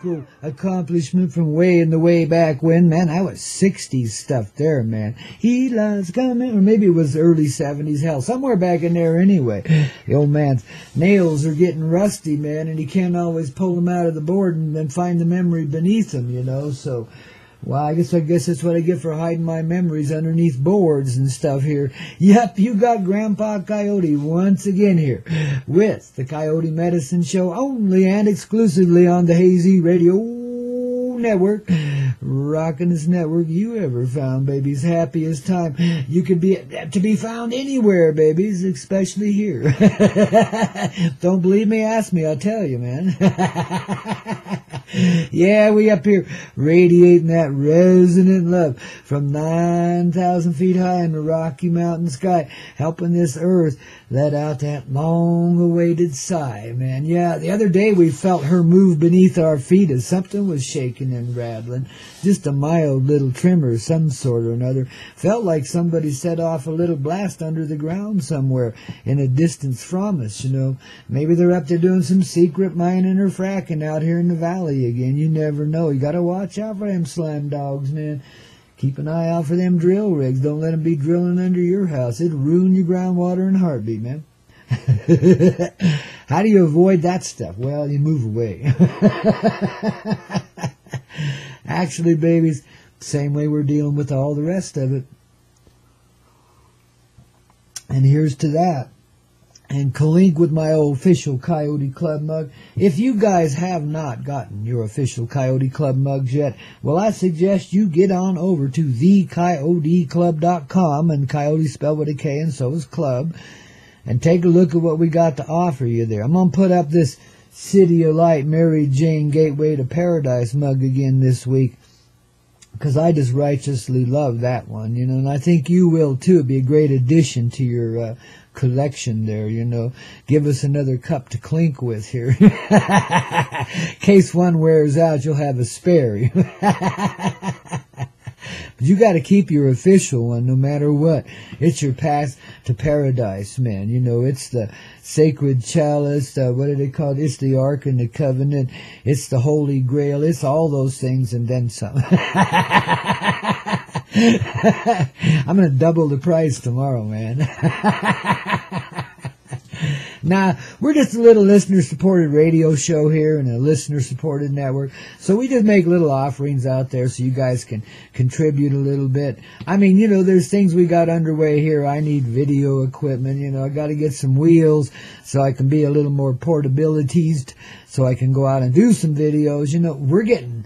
musical accomplishment from way in the way back when, man. I was 60s stuff there, man. Eli's coming, or maybe it was early 70s, hell, somewhere back in there anyway. The old man's nails are getting rusty, man, and he can't always pull them out of the board and then find the memory beneath them, you know, so... Well, I guess that's what I get for hiding my memories underneath boards and stuff here. Yep, you got Grandpa Coyote once again here with the Coyote Medicine Show, only and exclusively on the Hazy Radio Network. Rockin'est network you ever found, babies. Happiest time you could be to be found anywhere, babies, especially here. Don't believe me? Ask me. I'll tell you, man. Yeah, we up here radiating that resonant love from 9,000 feet high in the Rocky Mountain sky, helping this earth let out that long-awaited sigh, man. Yeah, the other day we felt her move beneath our feet as something was shaking and rattling. Just a mild little tremor of some sort or another. Felt like somebody set off a little blast under the ground somewhere in a distance from us, you know. Maybe they're up there doing some secret mining or fracking out here in the valley again. You never know. You gotta watch out for them slime dogs, man. Keep an eye out for them drill rigs. Don't let them be drilling under your house. It'll ruin your groundwater in a heartbeat, man. How do you avoid that stuff? Well, you move away. Actually, babies, same way we're dealing with all the rest of it. And here's to that. And link with my official Coyote Club mug. If you guys have not gotten your official Coyote Club mugs yet, well, I suggest you get on over to thecoyoteclub.com, and Coyote spelled with a K and so is club, and take a look at what we got to offer you there. I'm going to put up this City of Light Mary Jane Gateway to Paradise mug again this week, because I just righteously love that one, you know, and I think you will too. It'd be a great addition to your collection there, you know. Give us another cup to clink with here. In case one wears out, you'll have a spare. But you got to keep your official one no matter what. It's your path to paradise, man. You know, it's the sacred chalice. What are they called? It's the Ark and the Covenant. It's the Holy Grail. It's all those things and then some. I'm going to double the price tomorrow, man. Now, we're just a little listener-supported radio show here and a listener-supported network, so we just make little offerings out there so you guys can contribute a little bit. I mean, you know, there's things we got underway here. I need video equipment, you know. I got to get some wheels so I can be a little more portabilities, so I can go out and do some videos. You know, we're getting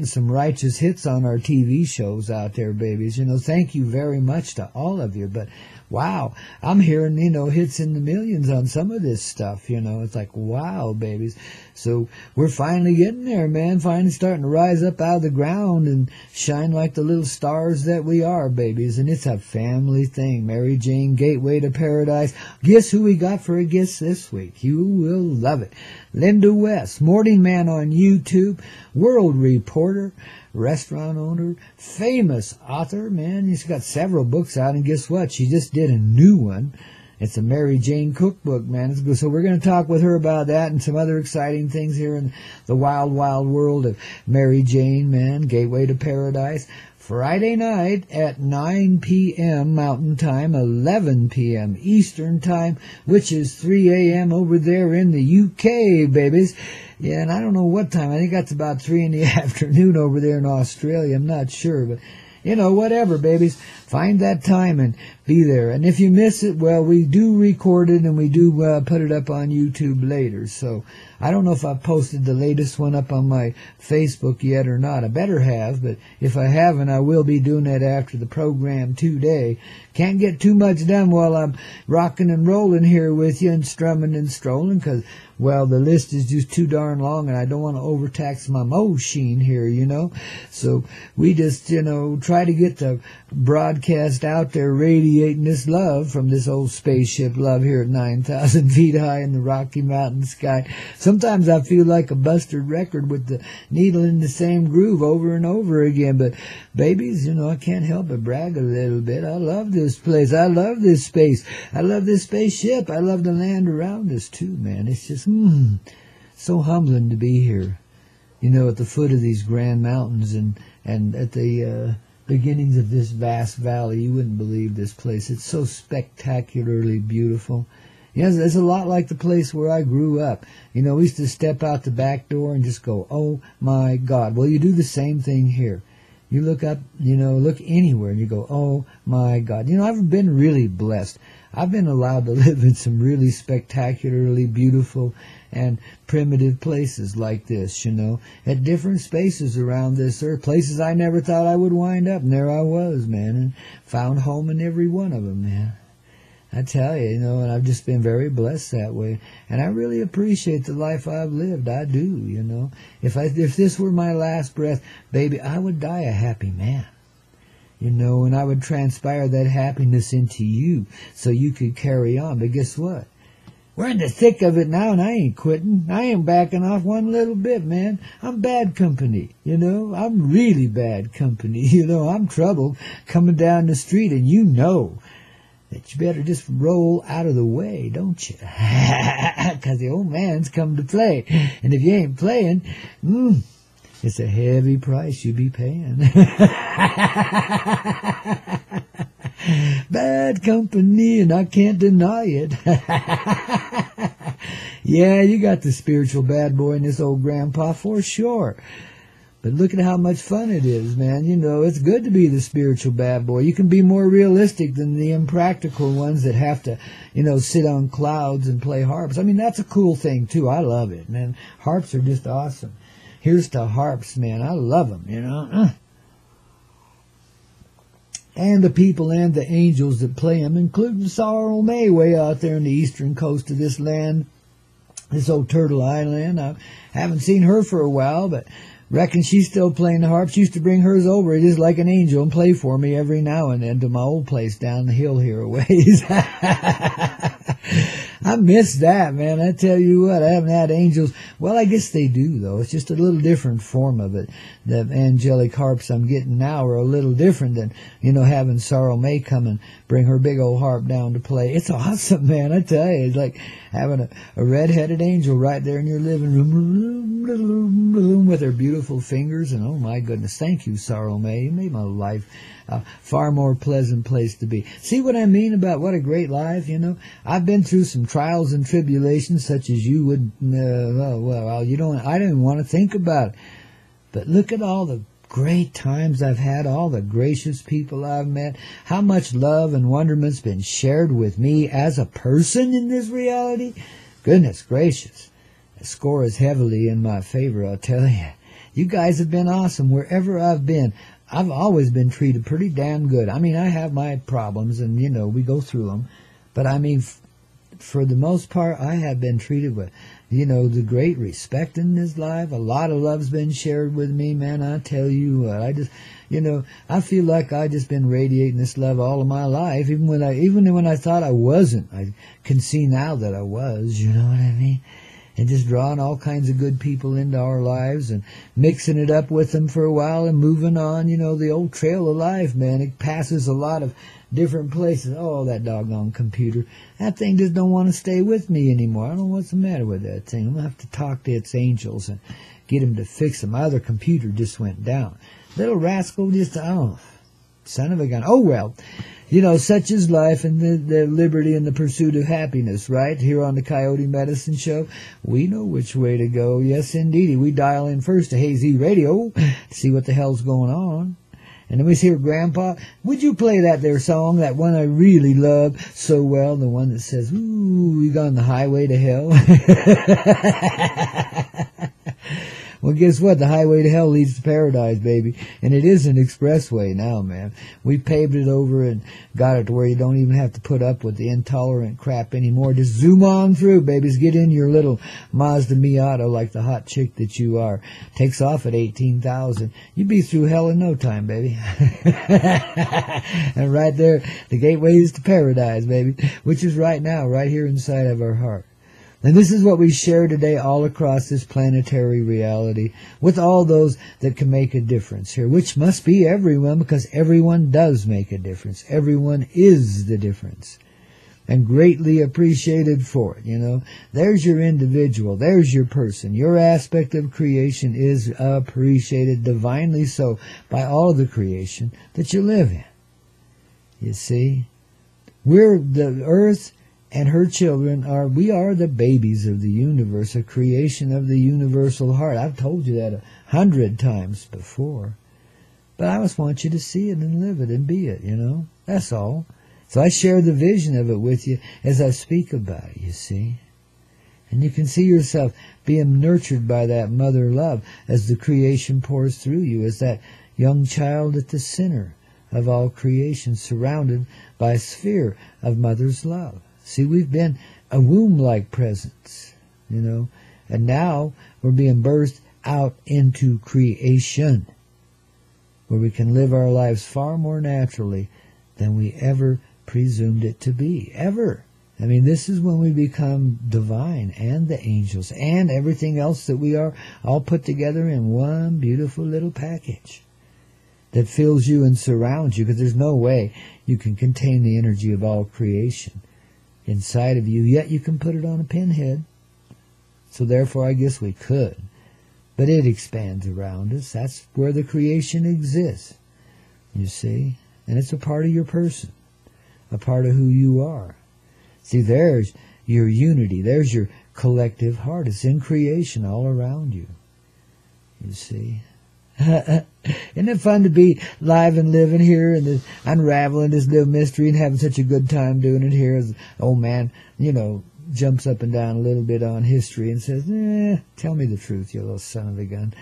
some righteous hits on our TV shows out there, babies. You know, thank you very much to all of you, but wow, I'm hearing, you know, hits in the millions on some of this stuff, you know. It's like, wow, babies. So we're finally getting there, man. Finally starting to rise up out of the ground and shine like the little stars that we are, babies. And it's a family thing. Mary Jane Gateway to Paradise. Guess who we got for a guest this week? You will love it. Linda West, Morning Man on YouTube, world reporter, restaurant owner, famous author, man. She's got several books out, and guess what? She just did a new one. It's a Mary Jane cookbook, man. It's good. So we're going to talk with her about that and some other exciting things here in the wild, wild world of Mary Jane, man. Gateway to Paradise. Friday night at 9 p.m. Mountain Time, 11 p.m. Eastern Time, which is 3 a.m. over there in the UK, babies. Yeah, and I don't know what time. I think that's about 3 in the afternoon over there in Australia. I'm not sure, but, you know, whatever, babies. Find that time and be there. And if you miss it, well, we do record it and we do put it up on YouTube later. So I don't know if I've posted the latest one up on my Facebook yet or not. I better have, but if I haven't, I will be doing that after the program today. Can't get too much done while I'm rocking and rolling here with you and strumming and strolling because, well, the list is just too darn long and I don't want to overtax my machine here, you know. So we just, you know, try to get the broadcast out there radiating this love from this old spaceship love here at 9,000 feet high in the Rocky Mountain sky. Sometimes I feel like a busted record with the needle in the same groove over and over again, but babies, you know, I can't help but brag a little bit. I love this place. I love this space. I love this spaceship. I love the land around us too, man. It's just so humbling to be here. at the foot of these grand mountains and at the beginnings of this vast valley. You wouldn't believe this place. It's so spectacularly beautiful. It's a lot like the place where I grew up. We used to step out the back door and just go, oh my God. Well, you do the same thing here. You look up, look anywhere and you go, oh my God. I've been really blessed. I've been allowed to live in some really spectacularly beautiful and primitive places like this, at different spaces around this earth, places I never thought I would wind up. And there I was, man, and found home in every one of them, man. I tell you, and I've just been very blessed that way. And I really appreciate the life I've lived. I do, If this were my last breath, baby, I would die a happy man. And I would transpire that happiness into you so you could carry on. But guess what? We're in the thick of it now, and I ain't quitting. I ain't backing off one little bit, man. I'm bad company, I'm really bad company. I'm trouble coming down the street, and that you better just roll out of the way, don't you? Because the old man's come to play. And if you ain't playing, it's a heavy price you be paying. Bad company, and I can't deny it. Yeah, you got the spiritual bad boy in this old grandpa for sure. But look at how much fun it is, man. It's good to be the spiritual bad boy. You can be more realistic than the impractical ones that have to, sit on clouds and play harps. I mean, that's a cool thing, too. I love it, man. Harps are just awesome. Here's to harps, man. I love them, And the people and the angels that play them, including Sorrel May way out there on the eastern coast of this land, this old Turtle Island. I haven't seen her for a while, but reckon she's still playing the harp. She used to bring hers over just like an angel and play for me every now and then to my old place down the hill here a ways. I miss that, man. I tell you what, I haven't had angels. Well, I guess they do, though. It's just a little different form of it. The angelic harps I'm getting now are a little different than, having Sorrel May come and bring her big old harp down to play. It's awesome, man. I tell you, it's like having a red-headed angel right there in your living room with her beautiful fingers. And oh, my goodness, thank you, Sorrel May. You made my life a far more pleasant place to be. See what I mean about what a great life, I've been through some trials and tribulations such as you would, I don't even want to think about it. But look at all the great times I've had, all the gracious people I've met, how much love and wonderment's been shared with me as a person in this reality. Goodness gracious. The score is heavily in my favor, I'll tell you. You guys have been awesome wherever I've been. I've always been treated pretty damn good. I mean, I have my problems, and, we go through them. But, I mean, for the most part, I have been treated with, the great respect in this life. A lot of love's been shared with me, man. I tell you what, I just, I feel like I just been radiating this love all of my life. Even when I thought I wasn't, I can see now that I was, you know what I mean? And just drawing all kinds of good people into our lives and mixing it up with them for a while and moving on, the old trail of life, man. It passes a lot of different places. Oh, that doggone computer. That thing just don't want to stay with me anymore. I don't know what's the matter with that thing. I'm going to have to talk to its angels and get them to fix it. My other computer just went down. Little rascal just, son of a gun. Oh, well. Such is life and the liberty and the pursuit of happiness, right? Here on the Coyote Medicine Show, we know which way to go. Yes, indeedy. We dial in first to Hazy Radio to see what the hell's going on. And then we hear Grandpa. Would you play that there song, that one I really love so well, the one that says, ooh, we got on the highway to hell? Well, guess what? The highway to hell leads to paradise, baby. And it is an expressway now, man. We paved it over and got it to where you don't even have to put up with the intolerant crap anymore. Just zoom on through, babies. Get in your little Mazda Miata like the hot chick that you are. Takes off at 18,000. You'd be through hell in no time, baby. And right there, the gateway is to paradise, baby. Which is right now, right here inside of our heart. And this is what we share today all across this planetary reality with all those that can make a difference here, which must be everyone, because everyone does make a difference. Everyone is the difference. and greatly appreciated for it, you know. There's your individual. There's your person. Your aspect of creation is appreciated divinely so by all of the creation that you live in. You see? We're the earth and her children we are the babies of the universe, a creation of the universal heart. I've told you that 100 times before. But I just want you to see it and live it and be it, you know. That's all. So I share the vision of it with you as I speak about it, you see. And you can see yourself being nurtured by that mother love as the creation pours through you, as that young child at the center of all creation, surrounded by a sphere of mother's love. See, we've been a womb-like presence, you know, and now we're being birthed out into creation, where we can live our lives far more naturally than we ever presumed it to be, ever. I mean, this is when we become divine, and the angels and everything else that we are, all put together in one beautiful little package that fills you and surrounds you, because there's no way you can contain the energy of all creation inside of you, yet you can put it on a pinhead. So therefore I guess we could. But it expands around us. That's where the creation exists, you see. And it's a part of your person, a part of who you are. See, there's your unity. There's your collective heart. It's in creation all around you, you see. Isn't it fun to be live and living here and unraveling this little mystery and having such a good time doing it here? As old man, you know, jumps up and down a little bit on history and says, tell me the truth, you little son of a gun.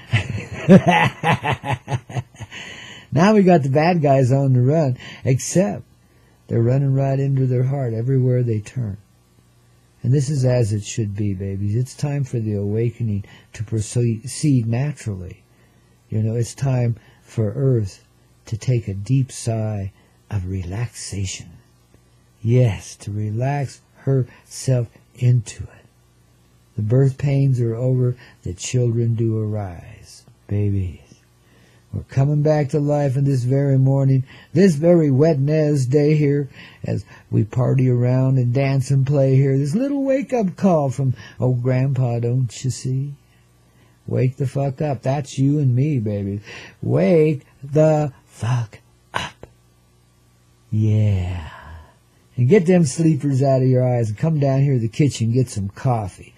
Now we got the bad guys on the run, except they're running right into their heart everywhere they turn. And this is as it should be, babies. It's time for the awakening to proceed naturally. You know, it's time for Earth to take a deep sigh of relaxation. Yes, to relax herself into it. The birth pains are over. The children do arise. Babies, we're coming back to life in this very morning, this very Wednesday here, as we party around and dance and play here. This little wake-up call from old Grandpa, don't you see? Wake the fuck up. That's you and me, baby. Wake the fuck up. Yeah. And get them sleepers out of your eyes and come down here to the kitchen, get some coffee.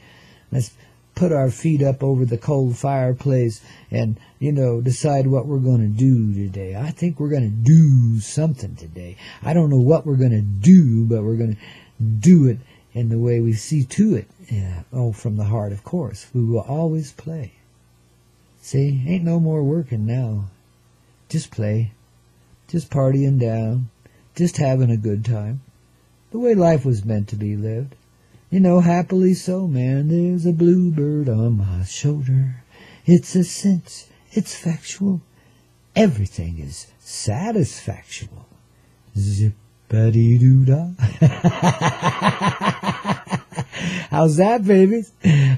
Let's put our feet up over the cold fireplace and, you know, decide what we're going to do today. I think we're going to do something today. I don't know what we're going to do, but we're going to do it in the way we see to it. Yeah. Oh, from the heart, of course. We will always play. See, ain't no more working now. Just play. Just partying down. Just having a good time. The way life was meant to be lived. You know, happily so, man. There's a bluebird on my shoulder. It's a sense. It's factual. Everything is satisfactual. Zip-a-dee-doo-dah. How's that, babies?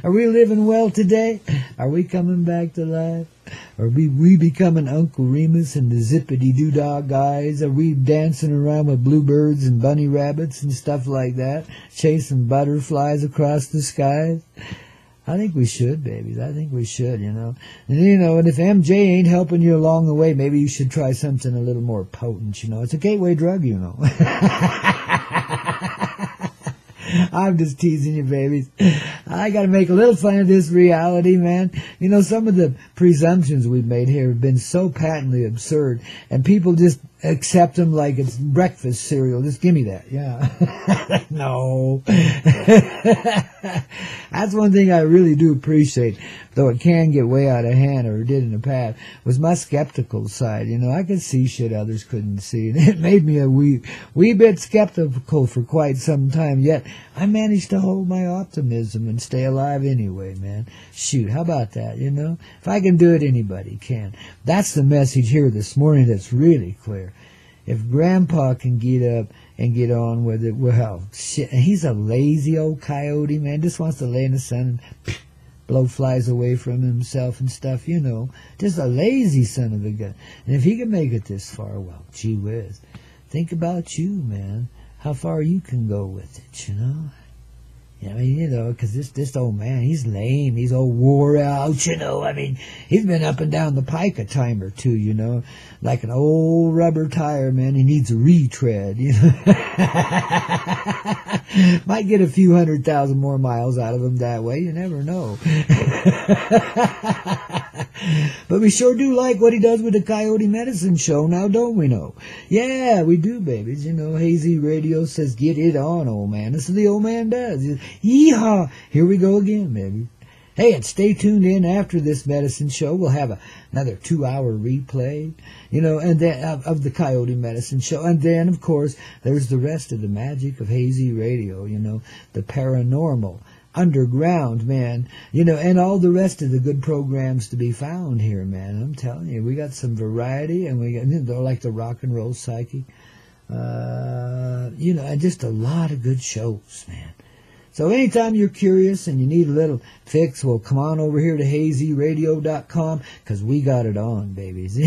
Are we living well today? Are we coming back to life? Are we becoming Uncle Remus and the zippity-doo-dah guys? Are we dancing around with bluebirds and bunny rabbits and stuff like that? Chasing butterflies across the skies? I think we should, babies. I think we should, you know. And, you know, and if MJ ain't helping you along the way, maybe you should try something a little more potent, you know. It's a gateway drug, you know. I'm just teasing you, babies. I got to make a little fun of this reality, man. You know, some of the presumptions we've made here have been so patently absurd, and people just accept them like it's breakfast cereal. Just give me that. Yeah. No. That's one thing I really do appreciate, though it can get way out of hand, or it did in the past, was my skeptical side. You know, I could see shit others couldn't see, and it made me a wee bit skeptical for quite some time, yet I managed to hold my optimism and stay alive anyway, man. Shoot, how about that, you know? If I can do it, anybody can. That's the message here this morning that's really clear. If Grandpa can get up and get on with it, well, shit, and he's a lazy old coyote, man, just wants to lay in the sun and blow flies away from himself and stuff, you know. Just a lazy son of a gun. And if he can make it this far, well, gee whiz. Think about you, man. how far you can go with it, you know. I mean, you know, 'cause this old man, he's lame, he's all wore out, you know. I mean, he's been up and down the pike a time or two, you know, like an old rubber tire, man. He needs a retread, you know. Might get a few 100,000 more miles out of him that way. You never know. But we sure do like what he does with the Coyote Medicine Show now, don't we know? Yeah, we do, babies. You know, Hazy Radio says, get it on, old man. This is the old man does. Yeehaw! Here we go again, baby. Hey, and stay tuned in after this medicine show. We'll have another 2-hour replay, you know, and then of the Coyote Medicine Show. And then, of course, there's the rest of the magic of Hazy Radio, you know, the paranormal, underground, man, you know, and all the rest of the good programs to be found here, man. I'm telling you, we got some variety, and we got, you know, like the rock and roll psychic, you know, and just a lot of good shows, man. So anytime you're curious and you need a little fix, well, come on over here to hazyradio.com, because we got it on, babies.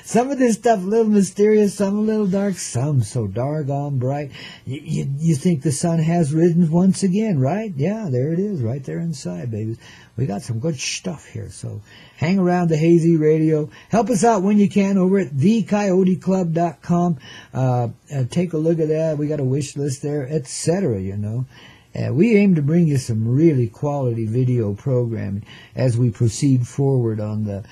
Some of this stuff a little mysterious, some a little dark, some so doggone bright. You think the sun has risen once again, right? Yeah, there it is, right there inside, babies. We got some good stuff here, so hang around the Hazy Radio. Help us out when you can over at thecoyoteclub.com. Take a look at that. We got a wish list there, etc., you know. We aim to bring you some really quality video programming as we proceed forward on the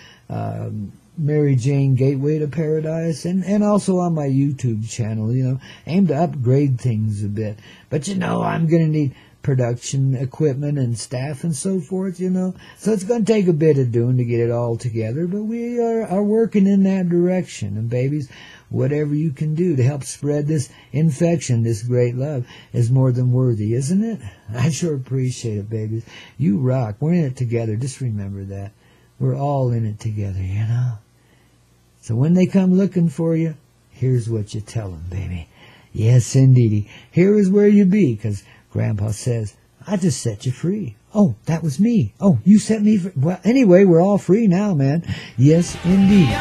Mary Jane Gateway to Paradise and also on my YouTube channel, you know. Aim to upgrade things a bit. But, you know, I'm going to need production equipment and staff and so forth, you know. So it's going to take a bit of doing to get it all together, but we are working in that direction. And, babies, whatever you can do to help spread this infection, this great love, is more than worthy, isn't it? I sure appreciate it, babies. You rock. We're in it together. Just remember that. We're all in it together, you know. So when they come looking for you, here's what you tell them, baby. Yes, indeedy. Here is where you be, 'cause Grandpa says, I just set you free. Oh, that was me. Oh, you set me free. Well, anyway, we're all free now, man. Yes, indeed.